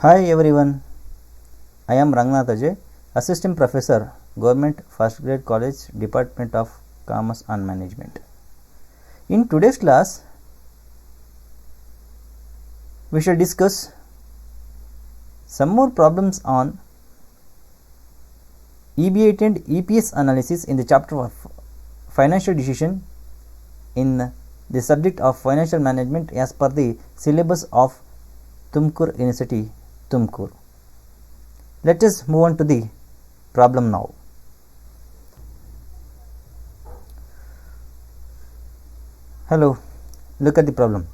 Hi everyone, I am Rangnath Ajay, Assistant Professor, Government First Grade College, Department of Commerce and Management. In today's class, we shall discuss some more problems on EB8 and EPS analysis in the chapter of financial decision in the subject of financial management as per the syllabus of Tumkur University, Tumkur. Let us move on to the problem now. Hello, look at the problem.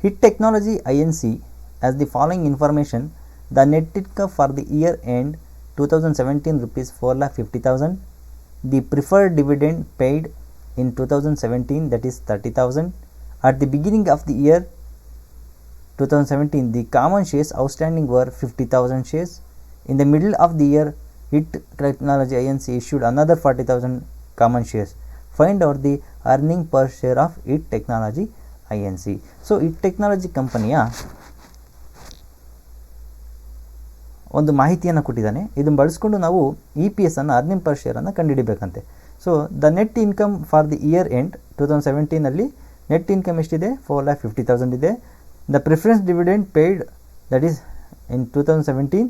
HIT Technology Inc. has the following information: the net income for the year end 2017 rupees 4,50,000, the preferred dividend paid in 2017, that is 30,000. At the beginning of the year 2017, the common shares outstanding were 50,000 shares. In the middle of the year, HIT Technology Inc. issued another 40,000 common shares. Find out the earning per share of HIT Technology Inc. So, HIT Technology ಕಂಪನಿಯ ಒಂದು ಮಾಹಿತಿಯನ್ನು ಕೊಟ್ಟಿದ್ದಾನೆ. ಇದನ್ನು ಬಳಸಿಕೊಂಡು ನಾವು EPS ಅನ್ನು earning per share ಅನ್ನು ಕಂಡುಹಿಡಿಬೇಕಂತೆ. So the net income for the year end 2017 ಅಲ್ಲಿ ನೆಟ್ ಇನ್ಕಮ್ ಎಷ್ಟಿದೆ? 4,50,000 ಇದೆ. The preference dividend paid, that is in 2017,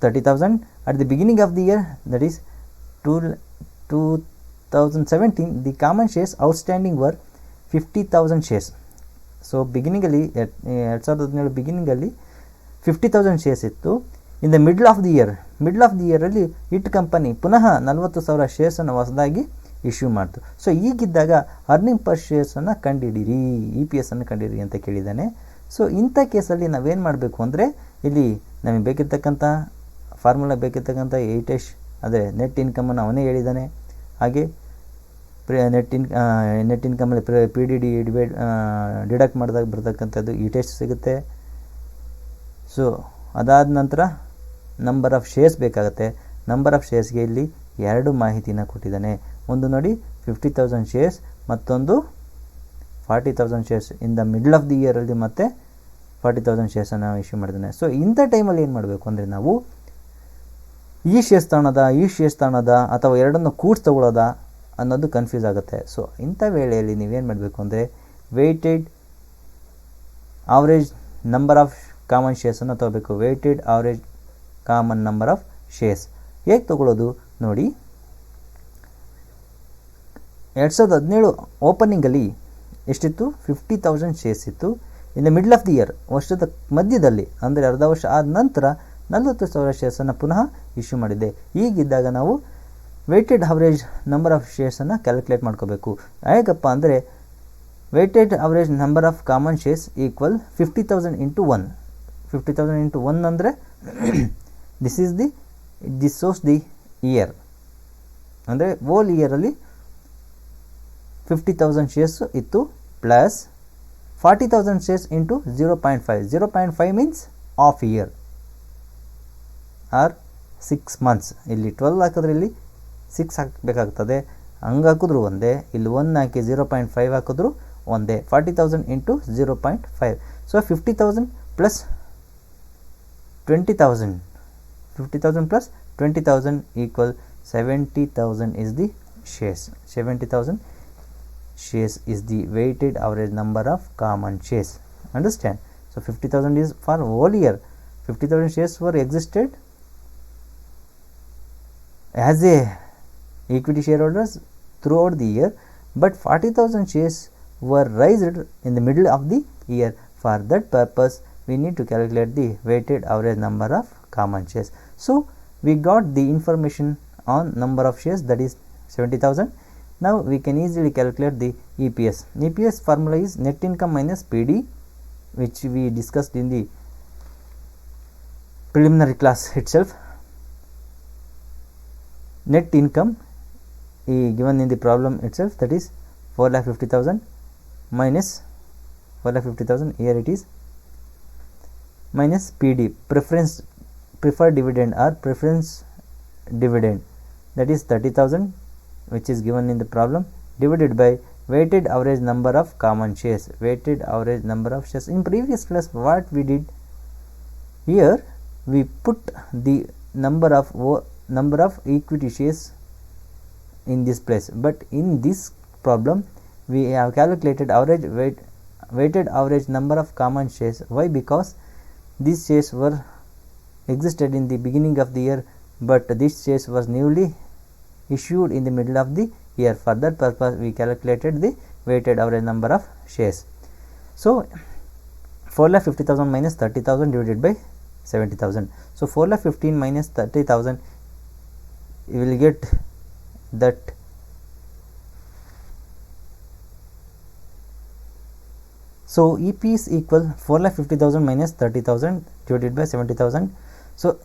30,000. At the beginning of the year, that is 2017, the common shares outstanding were 50,000 shares. So ಬಿಗಿನಿಂಗಲ್ಲಿ 2017 ಬಿಗಿನಿಂಗಲ್ಲಿ 50,000 shares ಇತ್ತು. In the middle of the ಇಯರಲ್ಲಿ ಹಿಟ್ company ಪುನಃ 40,000 ಶೇರ್ಸನ್ನು ಹೊಸದಾಗಿ ಇಶ್ಯೂ ಮಾಡ್ತು. ಸೊ ಈಗಿದ್ದಾಗ ಅರ್ನಿಂಗ್ ಪರ್ ಶೇರ್ಸನ್ನು ಕಂಡುಹಿಡಿಯಿರಿ, EPS ಅನ್ನು ಕಂಡುಹಿಡಿರಿ ಅಂತ ಕೇಳಿದ್ದಾನೆ. ಸೊ ಇಂಥ ಕೇಸಲ್ಲಿ ನಾವೇನು ಮಾಡಬೇಕು ಅಂದರೆ, ಇಲ್ಲಿ ನಮಗೆ ಬೇಕಿರ್ತಕ್ಕಂಥ ಫಾರ್ಮುಲಾ ಬೇಕಿರ್ತಕ್ಕಂಥ ETS, ಅದೇ ನೆಟ್ ಇನ್ಕಮನ್ನು ಅವನೇ ಹೇಳಿದ್ದಾನೆ. ಹಾಗೆ ನೆಟ್ ಇನ್ಕಮಲ್ಲಿ PDD ಡಿಡಕ್ಟ್ ಮಾಡಿದಾಗ ಬರ್ತಕ್ಕಂಥದ್ದು ETS ಸಿಗುತ್ತೆ. ಸೊ ಅದಾದ ನಂತರ ನಂಬರ್ ಆಫ್ ಶೇರ್ಸ್ ಬೇಕಾಗುತ್ತೆ. ನಂಬರ್ ಆಫ್ ಶೇರ್ಸ್ಗೆ ಇಲ್ಲಿ ಎರಡು ಮಾಹಿತಿನ ಕೊಟ್ಟಿದ್ದಾನೆ. ಒಂದು ನೋಡಿ 50,000 ಶೇರ್ಸ್, ಮತ್ತೊಂದು 40,000 shares. In the middle of the ಇಯರಲ್ಲಿ ಮತ್ತೆ 40,000 ಶೇರ್ಸನ್ನು ಇಶ್ಯೂ ಮಾಡಿದ್ದಾನೆ. ಸೊ ಇಂಥ ಟೈಮಲ್ಲಿ ಏನು ಮಾಡಬೇಕು ಅಂದರೆ, ನಾವು ಈ ಶೇರ್ಸ್ ತಗೊಳ್ಳೋದ ಅಥವಾ ಎರಡನ್ನು ಕೂಡ್ಸ್ ತಗೊಳ್ಳೋದಾ ಅನ್ನೋದು ಕನ್ಫ್ಯೂಸ್ ಆಗುತ್ತೆ. ಸೊ ಇಂಥ ವೇಳೆಯಲ್ಲಿ ನೀವೇನು ಮಾಡಬೇಕು ಅಂದರೆ, weighted average number of common ಶೇರ್ಸನ್ನು ತಗೋಬೇಕು. Weighted average common number of shares ಹೇಗೆ ತಗೊಳ್ಳೋದು ನೋಡಿ. 2017 ಓಪನಿಂಗಲ್ಲಿ ಎಷ್ಟಿತ್ತು? 50,000 ಶೇರ್ಸ್ ಇತ್ತು. In the middle of the year, ವರ್ಷದ ಮಧ್ಯದಲ್ಲಿ ಅಂದರೆ ಅರ್ಧ ವರ್ಷ ಆದ ನಂತರ 40,000 ಶೇರ್ಸನ್ನು ಪುನಃ ಇಶ್ಯೂ ಮಾಡಿದ್ದೆ. ಹೀಗಿದ್ದಾಗ ನಾವು ವೆಯ್ಟೆಡ್ ಅವರೇಜ್ ನಂಬರ್ ಆಫ್ ಶೇರ್ಸನ್ನು ಕ್ಯಾಲ್ಕುಲೇಟ್ ಮಾಡ್ಕೋಬೇಕು. ಹೇಗಪ್ಪ ಅಂದರೆ, weighted average number of common shares equal 50,000 into 1. 50,000 into 1 ಅಂದರೆ ದಿಸ್ ಶೋಸ್ ದಿ ಇಯರ್, ಅಂದರೆ ಹೋಲ್ ಇಯರಲ್ಲಿ 50,000 ಶೇರ್ಸ್ ಇತ್ತು, plus 40,000 shares into 0.5. 0.5 means of year or 6 months. ಇಲ್ಲಿ 12 ಹಾಕಿದ್ರೆ ಇಲ್ಲಿ 6 ಹಾಕಬೇಕಾಗ್ತದೆ. ಹಂಗೆ ಹಾಕಿದ್ರು ಒಂದೇ, ಇಲ್ಲಿ 1 ಹಾಕಿ 0.5 ಹಾಕಿದ್ರು ಒಂದೇ. 40,000 into 0.5. So 50,000 plus 20,000. 50,000 plus 20,000 equal 70,000 is the shares. 70,000 shares is the weighted average number of common shares. Understand? So 50,000 is for whole year. 50,000 shares were existed as a equity shareholders throughout the year, but 40,000 shares were raised in the middle of the year. For that purpose, we need to calculate the weighted average number of common shares. So we got the information on number of shares, that is 70,000. Now we can easily calculate the EPS. EPS formula is net income minus PD, which we discussed in the preliminary class itself. Net income given in the problem itself, that is 4,50,000 minus 4,50,000, here it is, minus PD, preferred dividend or preference dividend, that is 30,000, which is given in the problem, divided by weighted average number of common shares. Weighted average number of shares. In previous class, what we did, Here we put the number of equity shares in this place, but in this problem we have calculated weighted average number of common shares. Why? Because these shares were existed in the beginning of the year, but this shares was newly issued in the middle of the year. For that purpose we calculated the weighted average number of shares. So 4,50,000 minus 30,000 divided by 70,000. So 4,15,000 minus 30,000, you will get that so EP is equal 4,50,000 minus 30,000 divided by 70,000. So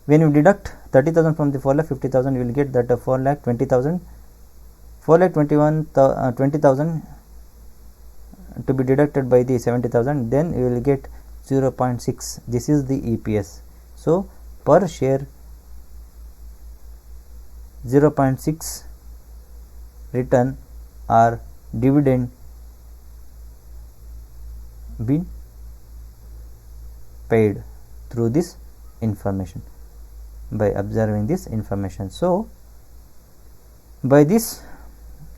when you deduct 30,000 from the 4,50,000, you will get that 4,20,000, 4,20,000 to be deducted by the 70,000, then you will get 0.6. This is the EPS. So per share 0.6 return or dividend been paid through this information, by observing this information. So by this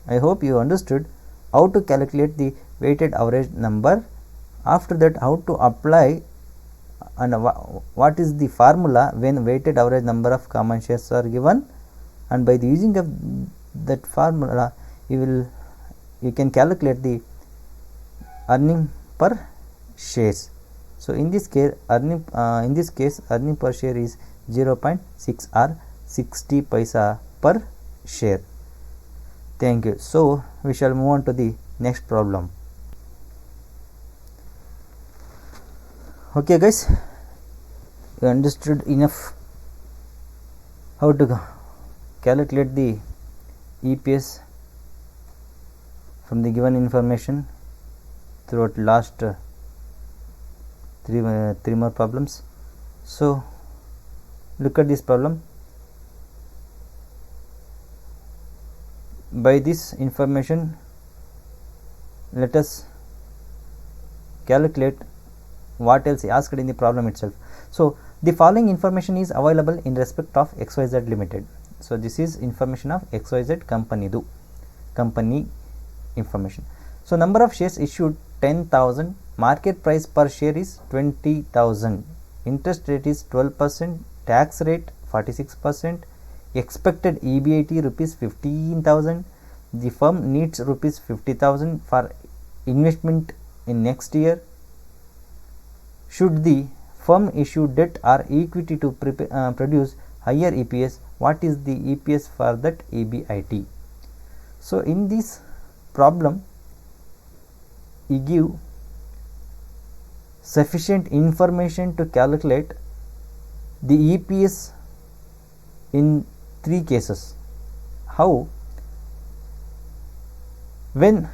I hope you understood how to calculate the weighted average number. After that, how to apply and what is the formula when weighted average number of common shares are given, and by the using of that formula you can calculate the earning per shares. So in this case earning per share is 0.6 or 60 paisa per share. Thank you. So we shall move on to the next problem. Okay guys, you understood enough how to calculate the EPS from the given information throughout last three more problems. So look at this problem. By this information, let us calculate what else asked in the problem itself. So the following information is available in respect of XYZ Limited. So this is information of XYZ company information. So number of shares issued 10,000, market price per share is 20,000, interest rate is 12%, tax rate 46%, expected EBIT rupees 15,000. The firm needs rupees 50,000 for investment in next year. Should the firm issue debt or equity to produce higher EPS, what is the EPS for that EBIT? So in this problem, you give sufficient information to calculate the EPS in 3 cases. How? When,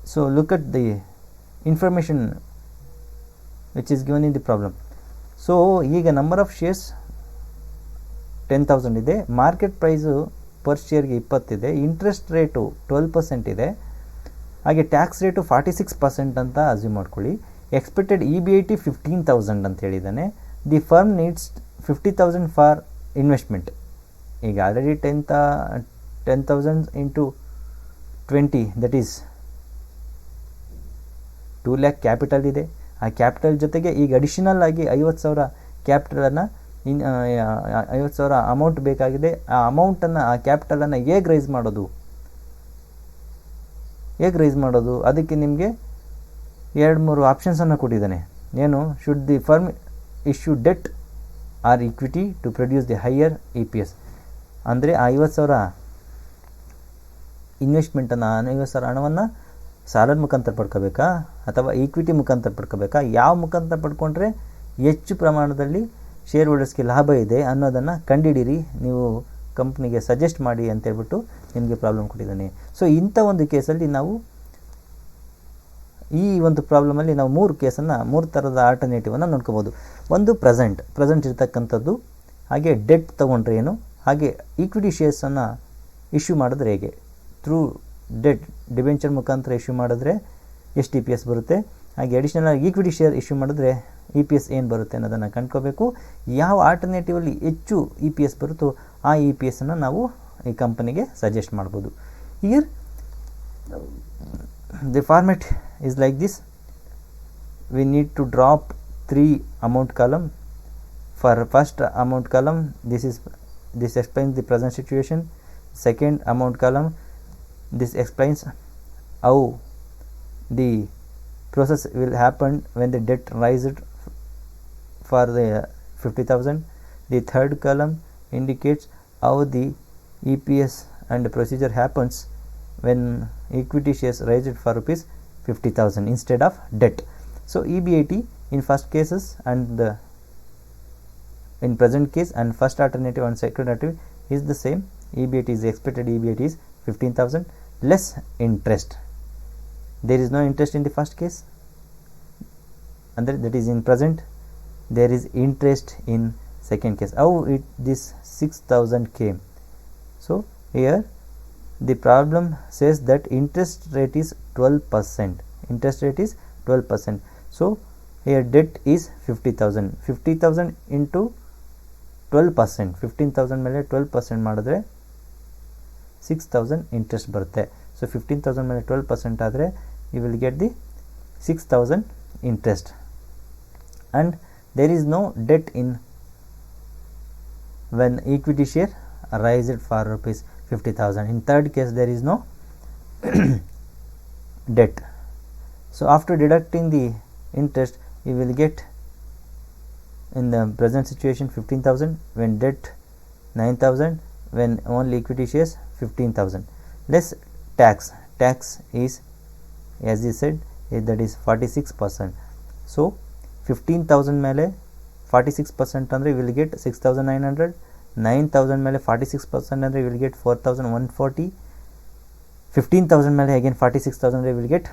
so look at the information which is given in the problem. So ಈಗ number of shares 10,000 ಇದೆ, market price per ಶೇರ್ಗೆ 20 ಇದೆ, interest rate 12% ಇದೆ, ಹಾಗೆ tax rate 46% ಅಂತ assume ಮಾಡ್ಕೊಳ್ಳಿ. Expected EBIT 15,000 ಅಂತ ಹೇಳಿದ್ದಾನೆ. The firm needs 50,000 for investment. ಈಗ already 10,000 into 20 that is 2 lakh capital ಇದೆ. ಆ ಕ್ಯಾಪಿಟಲ್ ಜೊತೆಗೆ ಈಗ ಅಡಿಷನಲ್ ಆಗಿ 50,000 ಕ್ಯಾಪಿಟಲನ್ನು 50,000 ಅಮೌಂಟ್ ಬೇಕಾಗಿದೆ. ಆ ಅಮೌಂಟನ್ನು, ಆ ಕ್ಯಾಪಿಟಲನ್ನು ಹೇಗೆ ರೈಸ್ ಮಾಡೋದು ಅದಕ್ಕೆ ನಿಮಗೆ 2-3 ಆಪ್ಷನ್ಸನ್ನು ಕೊಟ್ಟಿದ್ದಾನೆ. ಏನು? Should the firm issue debt or equity to produce the higher EPS. ಅಂದರೆ ಆ 50,000 ಇನ್ವೆಸ್ಟ್ಮೆಂಟನ್ನು, 50,000 ಹಣವನ್ನು ಸಾಲದ ಮುಖಾಂತರ ಪಡ್ಕೋಬೇಕಾ ಅಥವಾ ಈಕ್ವಿಟಿ ಮುಖಾಂತರ ಪಡ್ಕೋಬೇಕಾ, ಯಾವ ಮುಖಾಂತರ ಪಡ್ಕೊಂಡ್ರೆ ಹೆಚ್ಚು ಪ್ರಮಾಣದಲ್ಲಿ ಶೇರ್ ಹೋಲ್ಡರ್ಸ್ಗೆ ಲಾಭ ಇದೆ ಅನ್ನೋದನ್ನು ಕಂಡುಹಿಡೀರಿ, ನೀವು ಕಂಪ್ನಿಗೆ ಸಜೆಸ್ಟ್ ಮಾಡಿ ಅಂತ ಹೇಳ್ಬಿಟ್ಟು ನಿಮಗೆ ಪ್ರಾಬ್ಲಮ್ ಕೊಟ್ಟಿದ್ದಾನೆ. ಸೊ ಇಂಥ ಒಂದು ಕೇಸಲ್ಲಿ ನಾವು ಈ ಒಂದು ಪ್ರಾಬ್ಲಮಲ್ಲಿ ನಾವು 3 ಥರದ ಆಲ್ಟರ್ನೇಟಿವನ್ನು ನೋಡ್ಕೋಬೋದು. ಒಂದು ಪ್ರೆಸೆಂಟ್ ಇರ್ತಕ್ಕಂಥದ್ದು, ಹಾಗೆ ಡೆಟ್ ತೊಗೊಂಡ್ರೆ ಏನು, ಹಾಗೆ ಈಕ್ವಿಟಿ ಶೇರ್ಸನ್ನು ಇಶ್ಯೂ ಮಾಡಿದ್ರೆ ಹೇಗೆ, ಥ್ರೂ ಡೆಟ್ ಡಿಬೆಂಚರ್ ಮುಖಾಂತರ ಇಶ್ಯೂ ಮಾಡಿದ್ರೆ ಎಷ್ಟು EPS ಬರುತ್ತೆ, ಹಾಗೆ ಅಡಿಷನಲ್ ಆಗಿ ಈಕ್ವಿಟಿ ಶೇರ್ ಇಶ್ಯೂ ಮಾಡಿದ್ರೆ ಇ ಪಿ ಎಸ್ ಏನು ಬರುತ್ತೆ ಅನ್ನೋದನ್ನು ಕಂಡ್ಕೋಬೇಕು. ಯಾವ ಆಲ್ಟರ್ನೇಟಿವಲ್ಲಿ ಹೆಚ್ಚು ಇ ಪಿ ಎಸ್ ಬರುತ್ತೋ ಆ ಇ ಪಿ ಎಸ್ಸನ್ನು ನಾವು ಈ ಕಂಪನಿಗೆ ಸಜೆಸ್ಟ್ ಮಾಡ್ಬೋದು. Here the format is like this. We need to drop 3 amount column. For first amount column, this explains the present situation. Second amount column, this explains how the process will happen when the debt rises for the 50,000. The third column indicates how the EPS and procedure happens when equity shares raised for rupees 50,000 instead of debt. So EBIT in first cases and in present case and first alternative and second alternative is the same. EBIT is expected EBIT is 15,000 less interest. There is no interest in the first case, and that is in present. There is interest in second case. How this 6,000 came? So here the problem says that interest rate is 12%. Interest rate is 12%. So here debt is 50,000. 50,000 into 12%. 15,000 ಮೇಲೆ 12% ಮಾಡಿದ್ರೆ 6,000 interest ಬರುತ್ತೆ. So 15,000 ಮೇಲೆ 12% ಆದರೆ you will get the 6,000 interest, and there is no debt in when equity share raised for rupees 50,000. In third case there is no debt. So after deducting the interest you will get in the present situation 15,000, when debt 9,000, when only equity shares 15,000 less tax is, as you said, that is 46%. So 15,000 ಮೇಲೆ 46% ಅಂದರೆ you will get 6,900. 9,000 ಮೇಲೆ 46% ಅಂದರೆ you will get 4,140. 15,000 ಮೇಲೆ again 46,000 you will get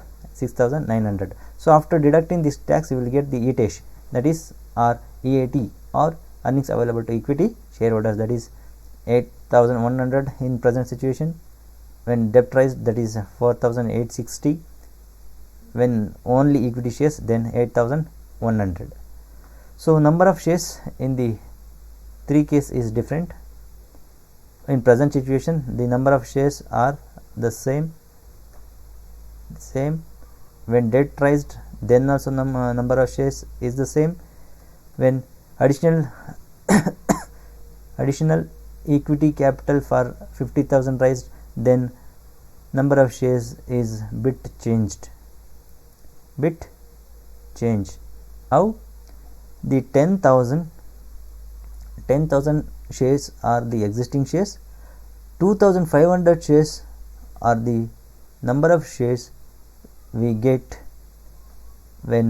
6,900. So after deducting this tax you will get the ETH, that is or EAT, or earnings available to equity shareholders, that is 8,100 in present situation. When debt rise, that is 4,860. When only equity shares, then 8,100. So number of shares in the 3 case is different. In present situation the number of shares are the same. When debt raised, then also number of shares is the same. When additional equity capital for 50,000 raised, then number of shares is bit changed. How? The 10,000 shares are the existing shares. 2,500 shares are the number of shares we get when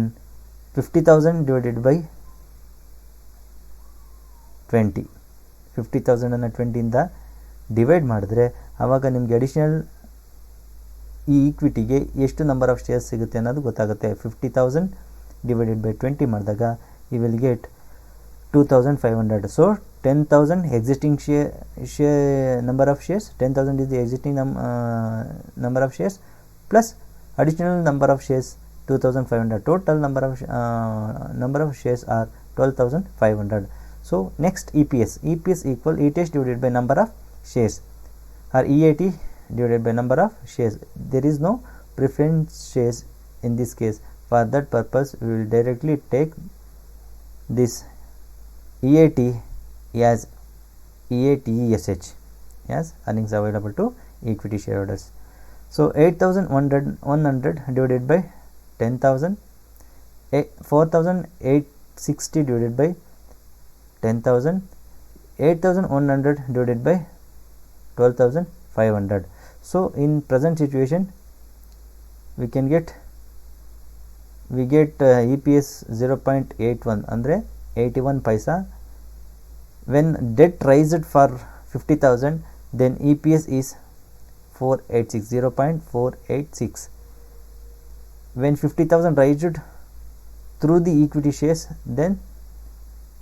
50,000 divided by 20. 50,000 ಅನ್ನು 20 ಇಂದ divide ಮಾಡಿದ್ರೆ ಆವಾಗ ನಿಮಗೆ additional ಈ ಈಕ್ವಿಟಿಗೆ ಎಷ್ಟು number of shares ಸಿಗುತ್ತೆ ಅನ್ನೋದು ಗೊತ್ತಾಗುತ್ತೆ. 50,000 divided by 20 ಮಾಡಿದಾಗ you will get 2,500. So 10,000 existing share number of shares, 10,000 is the existing number of shares plus additional number of shares 2,500. Total number of shares are 12,500. So next EPS equal ETH divided by number of shares, or EAT divided by number of shares. There is no preference shares in this case. For that purpose we will directly take this EAT as EATESH, as earnings available to equity shareholders. So 8,100 divided by 10,000, 4,860 divided by 10,000, 8,100 divided by 12,500. So in present situation we get EPS 0.81 ಅಂದರೆ 81 paisa. When debt raised for 50,000, then EPS is 486, 0.486. When 50,000 raised through the equity shares, then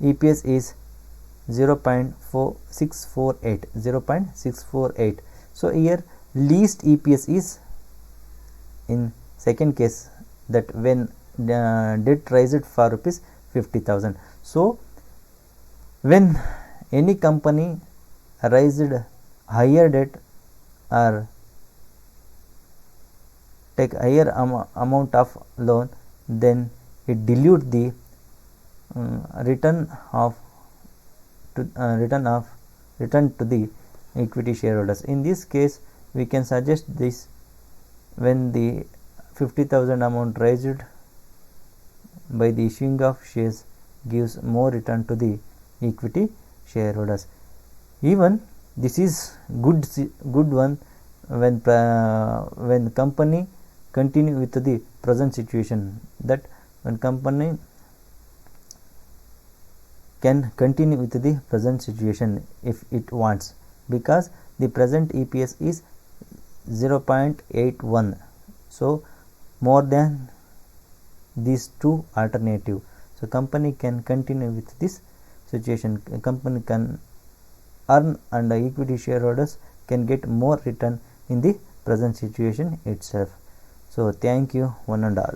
EPS is 0.648. So here least EPS is in second case, that when debt raised for rupees 50,000. So when any company raised higher debt or take higher amount of loan, then it dilute the return to the equity shareholders. In this case, we can suggest this when the 50,000 amount raised by the issuing of shares gives more return to the equity shareholders. Even this is good one when company continue with the present situation, that when company can continue with the present situation if it wants, because the present EPS is 0.81, so more than these two alternative, so company can continue with this situation. Company can earn and equity shareholders can get more return in the present situation itself. So thank you one and all.